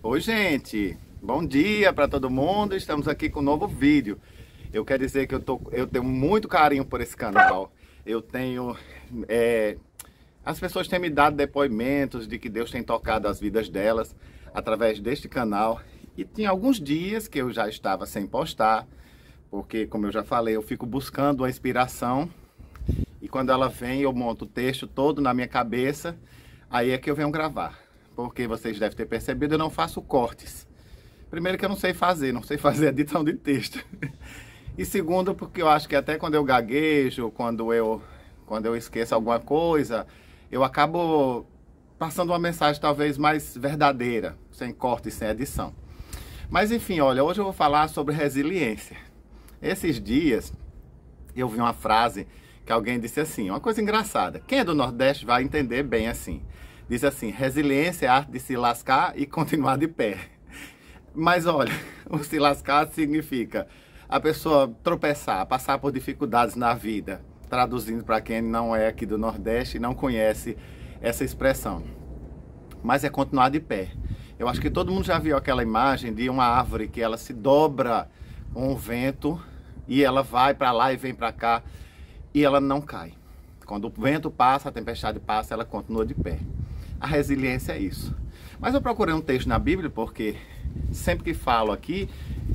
Oi, gente, bom dia para todo mundo. Estamos aqui com um novo vídeo. Eu quero dizer que eu tenho muito carinho por esse canal. Eu tenho as pessoas têm me dado depoimentos de que Deus tem tocado as vidas delas através deste canal. E tinha alguns dias que eu já estava sem postar, porque, como eu já falei, eu fico buscando uma inspiração. E quando ela vem, eu monto o texto todo na minha cabeça. Aí é que eu venho gravar. Porque vocês devem ter percebido, eu não faço cortes. Primeiro que eu não sei fazer edição de texto. E segundo, porque eu acho que até quando eu gaguejo, quando eu esqueço alguma coisa, eu acabo passando uma mensagem talvez mais verdadeira, sem corte e sem edição. Mas enfim, olha, hoje eu vou falar sobre resiliência. Esses dias eu vi uma frase que alguém disse assim, uma coisa engraçada. Quem é do Nordeste vai entender bem assim. Diz assim, resiliência é a arte de se lascar e continuar de pé. Mas olha, o se lascar significa a pessoa tropeçar, passar por dificuldades na vida. Traduzindo para quem não é aqui do Nordeste e não conhece essa expressão. Mas é continuar de pé. Eu acho que todo mundo já viu aquela imagem de uma árvore que ela se dobra com o vento e ela vai para lá e vem para cá e ela não cai. Quando o vento passa, a tempestade passa, ela continua de pé. A resiliência é isso. Mas eu procurei um texto na Bíblia porque sempre que falo aqui,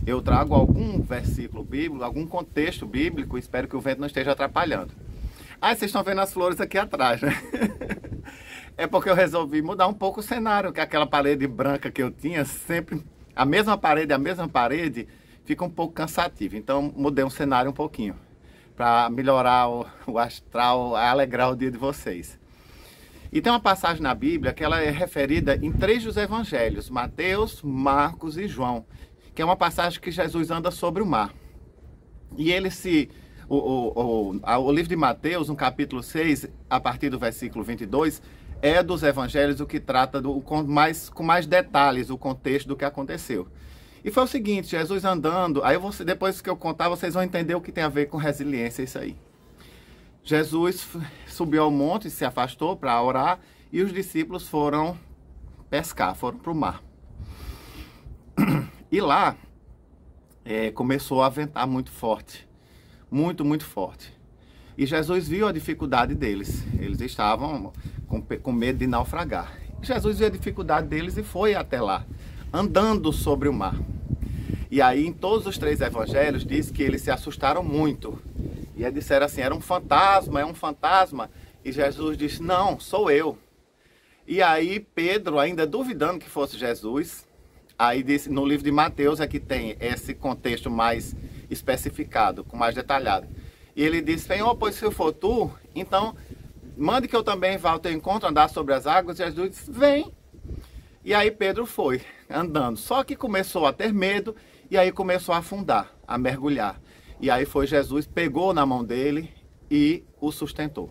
eu trago algum versículo bíblico, algum contexto bíblico, espero que o vento não esteja atrapalhando. Ah, vocês estão vendo as flores aqui atrás, né? É porque eu resolvi mudar um pouco o cenário, que aquela parede branca que eu tinha, sempre a mesma parede, fica um pouco cansativo. Então mudei o cenário um pouquinho, para melhorar o astral, alegrar o dia de vocês. E tem uma passagem na Bíblia que ela é referida em 3 dos evangelhos, Mateus, Marcos e João, que é uma passagem que Jesus anda sobre o mar. E ele o livro de Mateus, no capítulo 6, a partir do versículo 22, é dos evangelhos o que trata com mais detalhes o contexto do que aconteceu. E foi o seguinte, Jesus andando, aí depois que eu contar, vocês vão entender o que tem a ver com resiliência isso aí. Jesus subiu ao monte, se afastou para orar e os discípulos foram pescar, foram para o mar. E lá começou a ventar muito forte, muito forte. E Jesus viu a dificuldade deles, eles estavam com medo de naufragar. Jesus viu a dificuldade deles e foi até lá, andando sobre o mar. E aí em todos os 3 evangelhos diz que eles se assustaram muito. E eles disseram assim, é um fantasma. E Jesus disse, não, sou eu. E aí Pedro, ainda duvidando que fosse Jesus, aí disse, no livro de Mateus é que tem esse contexto mais especificado, com mais detalhado. E ele disse, Senhor, pois se eu for tu, então mande que eu também vá ao teu encontro, andar sobre as águas. E Jesus disse, vem. E aí Pedro foi, andando. Só que começou a ter medo e aí começou a afundar, a mergulhar. E aí foi Jesus, pegou na mão dele e o sustentou.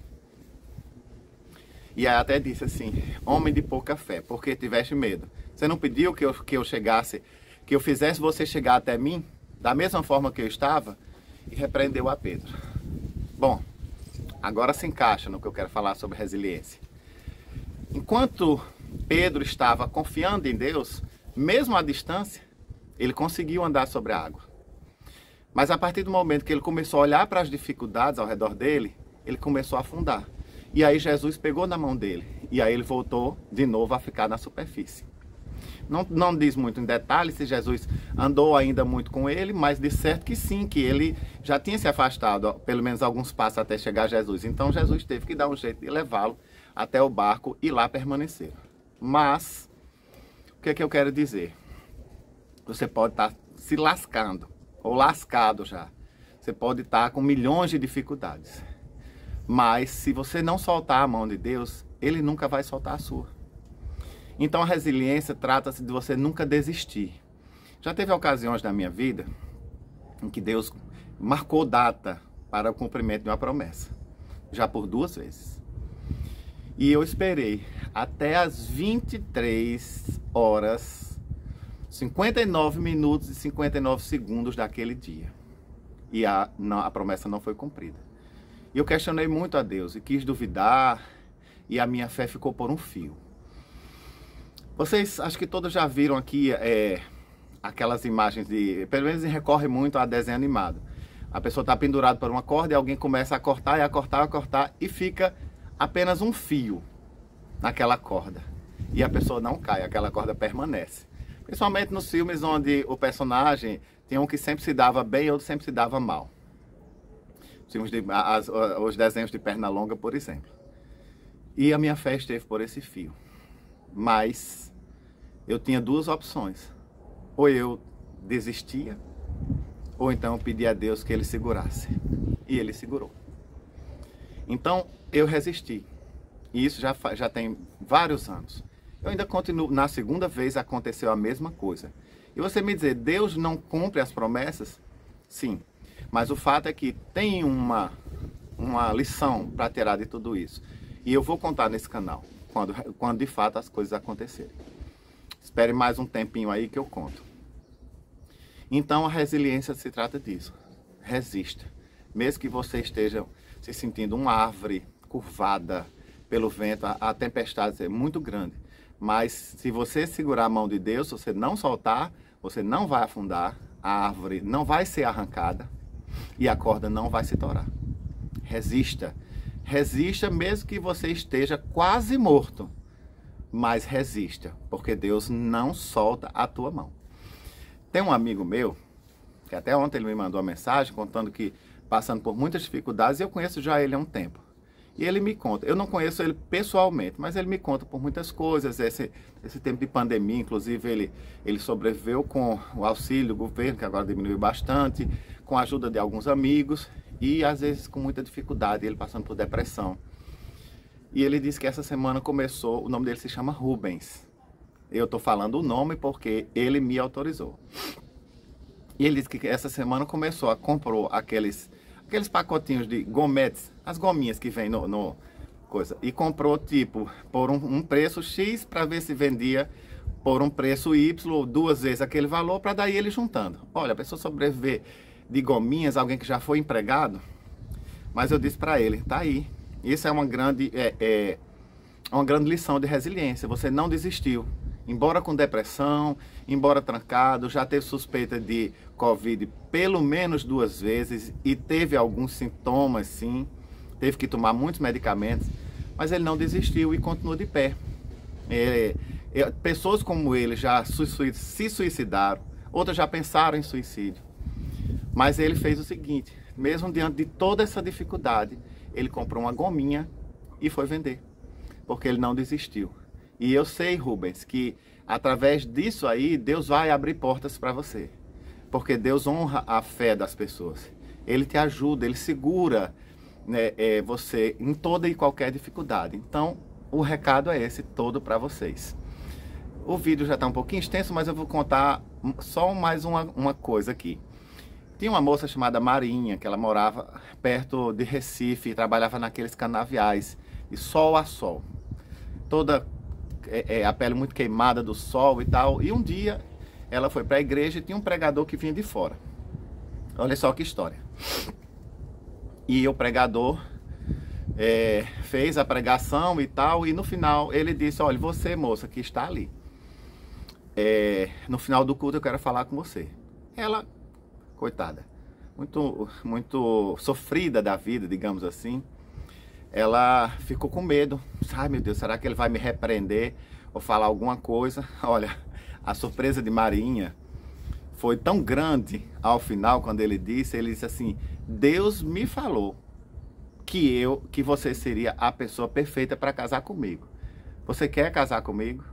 E aí até disse assim, homem de pouca fé, porque tiveste medo? Você não pediu que eu chegasse, que eu fizesse você chegar até mim, da mesma forma que eu estava? E repreendeu a Pedro. Bom, agora se encaixa no que eu quero falar sobre resiliência. Enquanto Pedro estava confiando em Deus, mesmo à distância, ele conseguiu andar sobre a água. Mas a partir do momento que ele começou a olhar para as dificuldades ao redor dele, ele começou a afundar. E aí Jesus pegou na mão dele. E aí ele voltou de novo a ficar na superfície. Não diz muito em detalhes se Jesus andou ainda muito com ele, mas de certo que sim, que ele já tinha se afastado, pelo menos alguns passos até chegar a Jesus. Então Jesus teve que dar um jeito de levá-lo até o barco e lá permanecer. Mas, o que é que eu quero dizer? Você pode estar se lascando, ou lascado já. Você pode estar com milhões de dificuldades. Mas se você não soltar a mão de Deus, Ele nunca vai soltar a sua. Então a resiliência trata-se de você nunca desistir. Já teve ocasiões na minha vida em que Deus marcou data para o cumprimento de uma promessa. Já por 2 vezes. E eu esperei até as 23 horas, 59 minutos e 59 segundos daquele dia. E a promessa não foi cumprida. E eu questionei muito a Deus e quis duvidar, e a minha fé ficou por um fio. Vocês, acho que todos já viram aqui aquelas imagens pelo menos recorre muito a desenho animado. A pessoa está pendurada por uma corda e alguém começa a cortar e a cortar, a cortar e fica apenas um fio naquela corda. E a pessoa não cai, aquela corda permanece. Principalmente nos filmes onde o personagem tem um que sempre se dava bem e outro sempre se dava mal. Os desenhos de Pernalonga, por exemplo. E a minha fé esteve por esse fio. Mas eu tinha duas opções. Ou eu desistia, ou então eu pedia a Deus que Ele segurasse. E Ele segurou. Então eu resisti. E isso já tem vários anos. Eu ainda continuo. Na segunda vez aconteceu a mesma coisa. E você me dizer, Deus não cumpre as promessas? Sim. Mas o fato é que tem uma lição para tirar de tudo isso. E eu vou contar nesse canal, quando de fato as coisas acontecerem. Espere mais um tempinho aí que eu conto. Então a resiliência se trata disso. Resista. Mesmo que você esteja se sentindo uma árvore curvada pelo vento, a tempestade é muito grande. Mas se você segurar a mão de Deus, se você não soltar, você não vai afundar, a árvore não vai ser arrancada e a corda não vai se torar. Resista. Resista mesmo que você esteja quase morto. Mas resista, porque Deus não solta a tua mão. Tem um amigo meu, que até ontem ele me mandou uma mensagem contando que passando por muitas dificuldades, eu conheço já ele há um tempo. E ele me conta, eu não conheço ele pessoalmente, mas ele me conta por muitas coisas, esse tempo de pandemia, inclusive ele sobreviveu com o auxílio do governo, que agora diminuiu bastante, com a ajuda de alguns amigos e às vezes com muita dificuldade, ele passando por depressão. E ele disse que essa semana começou, o nome dele se chama Rubens. Eu estou falando o nome porque ele me autorizou. E ele disse que essa semana comprou aqueles pacotinhos de gometes, as gominhas que vem no coisa, e comprou tipo por um preço X para ver se vendia por um preço Y ou duas vezes aquele valor, para daí ele juntando. Olha, a pessoa sobreviver de gominhas, alguém que já foi empregado. Mas eu disse para ele, tá aí. Isso é uma grande lição de resiliência. Você não desistiu. Embora com depressão, embora trancado, já teve suspeita de Covid pelo menos 2 vezes e teve alguns sintomas, sim. Teve que tomar muitos medicamentos, mas ele não desistiu e continua de pé. Pessoas como ele já se suicidaram, outras já pensaram em suicídio. Mas ele fez o seguinte, mesmo diante de toda essa dificuldade, ele comprou uma gominha e foi vender, porque ele não desistiu. E eu sei, Rubens, que através disso aí, Deus vai abrir portas para você. Porque Deus honra a fé das pessoas. Ele te ajuda, Ele segura, né, você em toda e qualquer dificuldade. Então, o recado é esse todo para vocês. O vídeo já está um pouquinho extenso, mas eu vou contar só mais uma coisa aqui. Tinha uma moça chamada Marinha, que ela morava perto de Recife e trabalhava naqueles canaviais, de sol a sol. Toda a pele muito queimada do sol e tal. E um dia ela foi para a igreja e tinha um pregador que vinha de fora. Olha só que história. E o pregador fez a pregação e tal. E no final ele disse, olha, você moça que está ali, no final do culto eu quero falar com você. Ela, coitada, muito sofrida da vida, digamos assim, ela ficou com medo. Ai meu Deus, será que ele vai me repreender ou falar alguma coisa? Olha, a surpresa de Marinha foi tão grande ao final, quando ele disse assim, Deus me falou que você seria a pessoa perfeita para casar comigo. Você quer casar comigo?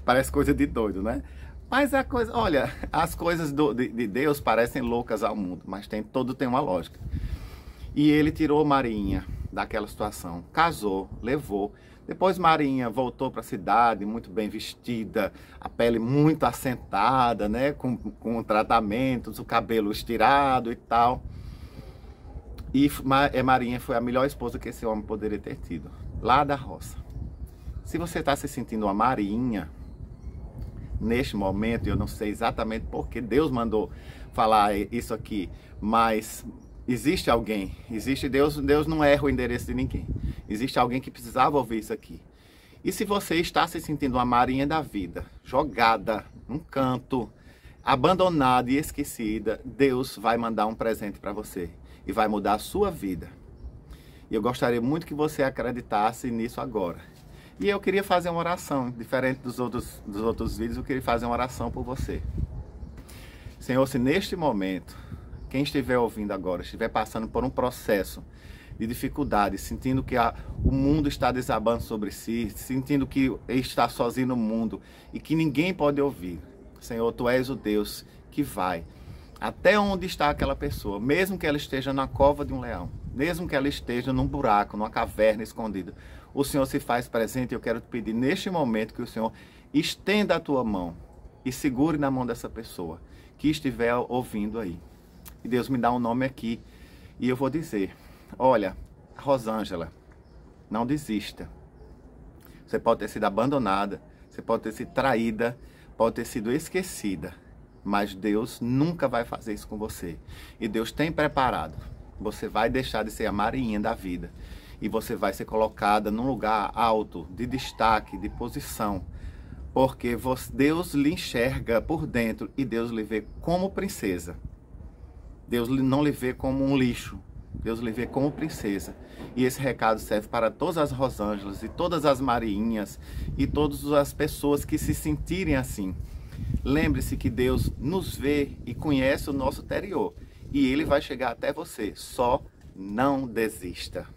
Parece coisa de doido, né? Mas olha, as coisas de Deus parecem loucas ao mundo, mas tudo tem uma lógica. E ele tirou Marinha daquela situação, casou, levou. Depois Marinha voltou para a cidade, muito bem vestida, a pele muito assentada, né, com tratamentos, o cabelo estirado e tal. E Marinha foi a melhor esposa que esse homem poderia ter tido, lá da roça. Se você está se sentindo uma Marinha, neste momento, eu não sei exatamente porque Deus mandou falar isso aqui, mas existe alguém, existe Deus não erra o endereço de ninguém. Existe alguém que precisava ouvir isso aqui. E se você está se sentindo uma marinha da vida, jogada num canto, abandonada e esquecida, Deus vai mandar um presente para você e vai mudar a sua vida. E eu gostaria muito que você acreditasse nisso agora. E eu queria fazer uma oração, diferente dos outros vídeos, eu queria fazer uma oração por você. Senhor, se neste momento, quem estiver ouvindo agora, estiver passando por um processo de dificuldade, sentindo que o mundo está desabando sobre si, sentindo que está sozinho no mundo e que ninguém pode ouvir, Senhor, Tu és o Deus que vai até onde está aquela pessoa, mesmo que ela esteja na cova de um leão, mesmo que ela esteja num buraco, numa caverna escondida, o Senhor se faz presente. Eu quero te pedir neste momento que o Senhor estenda a Tua mão e segure na mão dessa pessoa que estiver ouvindo aí. E Deus me dá um nome aqui e eu vou dizer: olha, Rosângela, não desista. Você pode ter sido abandonada, você pode ter sido traída, pode ter sido esquecida, mas Deus nunca vai fazer isso com você. E Deus tem preparado. Você vai deixar de ser a marinha da vida e você vai ser colocada num lugar alto, de destaque, de posição, porque Deus lhe enxerga por dentro e Deus lhe vê como princesa. Deus não lhe vê como um lixo, Deus lhe vê como princesa. E esse recado serve para todas as Rosângelas e todas as Mariinhas e todas as pessoas que se sentirem assim. Lembre-se que Deus nos vê e conhece o nosso interior. E Ele vai chegar até você. Só não desista.